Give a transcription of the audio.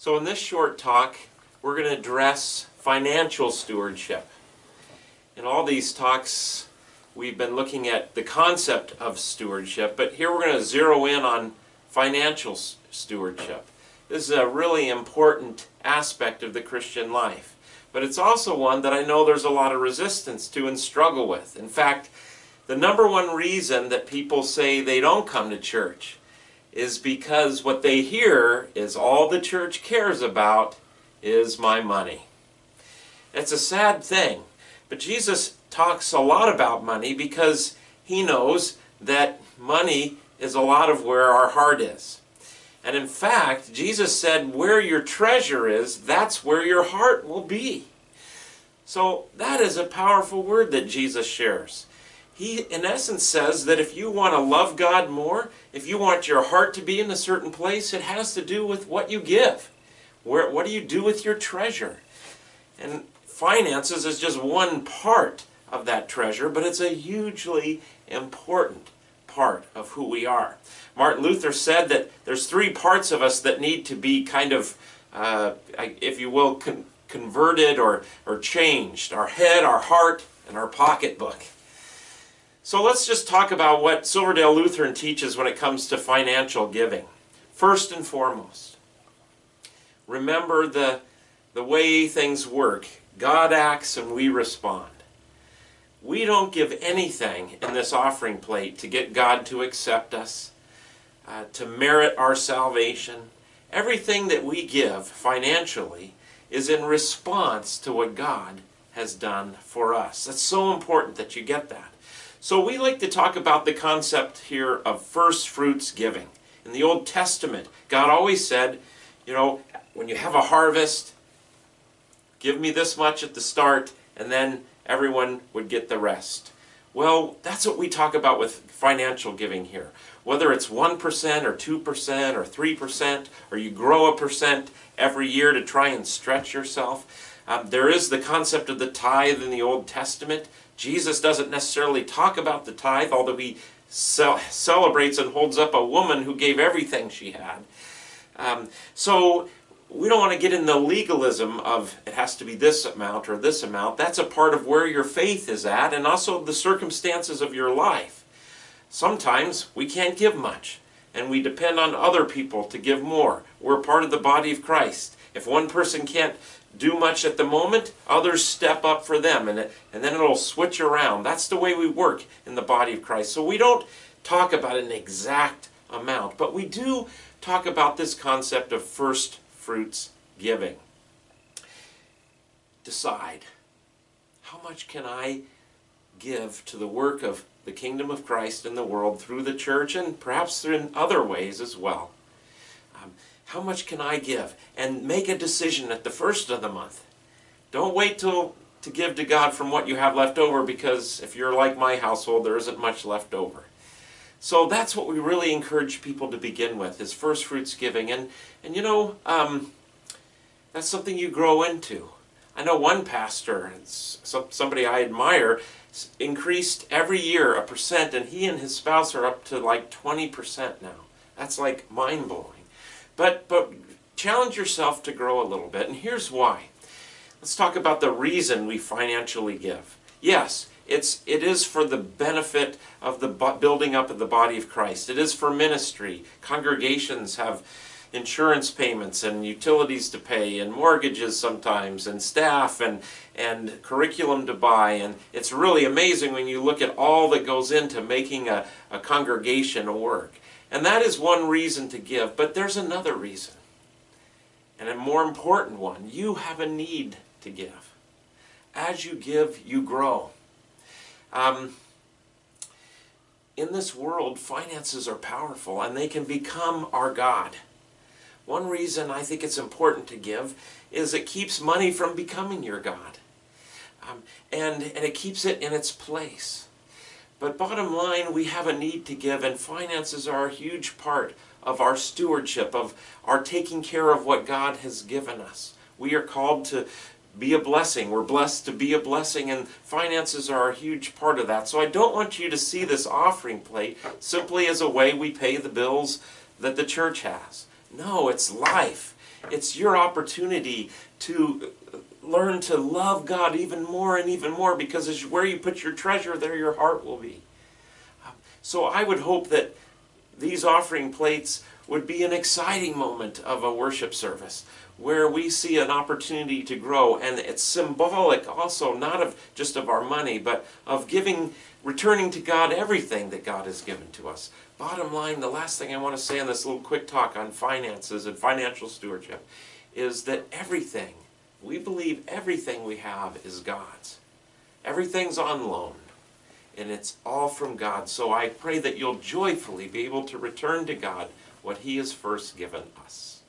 So in this short talk, we're going to address financial stewardship. In all these talks, we've been looking at the concept of stewardship, but here we're going to zero in on financial stewardship. This is a really important aspect of the Christian life, but it's also one that I know there's a lot of resistance to and struggle with. In fact, the number one reason that people say they don't come to church is because what they hear is all the church cares about is my money. It's a sad thing, but Jesus talks a lot about money because he knows that money is a lot of where our heart is. And in fact, Jesus said, where your treasure is, that's where your heart will be. So that is a powerful word that Jesus shares. He, in essence, says that if you want to love God more, if you want your heart to be in a certain place, it has to do with what you give. What do you do with your treasure? And finances is just one part of that treasure, but it's a hugely important part of who we are. Martin Luther said that there's three parts of us that need to be kind of, if you will, converted or changed. Our head, our heart, and our pocketbook. So let's just talk about what Silverdale Lutheran teaches when it comes to financial giving. First and foremost, remember the way things work. God acts and we respond. We don't give anything in this offering plate to get God to accept us, to merit our salvation. Everything that we give financially is in response to what God has done for us. That's so important that you get that. So we like to talk about the concept here of first fruits giving. In the Old Testament, God always said, you know, when you have a harvest, give me this much at the start, and then everyone would get the rest. Well, that's what we talk about with financial giving here. Whether it's 1% or 2% or 3%, or you grow 1% every year to try and stretch yourself. There is the concept of the tithe in the Old Testament. Jesus doesn't necessarily talk about the tithe, although he celebrates and holds up a woman who gave everything she had. So we don't want to get in the legalism of it has to be this amount or this amount. That's a part of where your faith is at and also the circumstances of your life. Sometimes we can't give much and we depend on other people to give more. We're part of the body of Christ. If one person can't do much at the moment, others step up for them, and then it'll switch around. That's the way we work in the body of Christ. So we don't talk about an exact amount, but we do talk about this concept of first fruits giving. Decide, how much can I give to the work of the kingdom of Christ in the world through the church and perhaps in other ways as well? How much can I give? And make a decision at the first of the month. Don't wait to give to God from what you have left over, because if you're like my household, there isn't much left over. So that's what we really encourage people to begin with, is first fruits giving. And you know, that's something you grow into. I know one pastor, somebody I admire, increased every year 1%, and he and his spouse are up to like 20% now. That's like mind-blowing. But challenge yourself to grow a little bit, and here's why. Let's talk about the reason we financially give. Yes, it is for the benefit of the building up of the body of Christ. It is for ministry. Congregations have insurance payments and utilities to pay and mortgages sometimes and staff and curriculum to buy. And it's really amazing when you look at all that goes into making a congregation work. And that is one reason to give, but there's another reason, and a more important one. You have a need to give. As you give, you grow. In this world, finances are powerful, and they can become our God. One reason I think it's important to give is it keeps money from becoming your God, and it keeps it in its place. But bottom line, we have a need to give, and finances are a huge part of our stewardship, of our taking care of what God has given us. We are called to be a blessing. We're blessed to be a blessing, and finances are a huge part of that. So I don't want you to see this offering plate simply as a way we pay the bills that the church has. No, it's life. It's your opportunity to learn to love God even more and even more, because as where you put your treasure, there your heart will be. So I would hope that these offering plates would be an exciting moment of a worship service where we see an opportunity to grow, and it's symbolic also not of just of our money, but of returning to God everything that God has given to us. Bottom line, the last thing I want to say in this little quick talk on finances and financial stewardship is that everything, we believe everything we have is God's. Everything's on loan, and it's all from God. So I pray that you'll joyfully be able to return to God what He has first given us.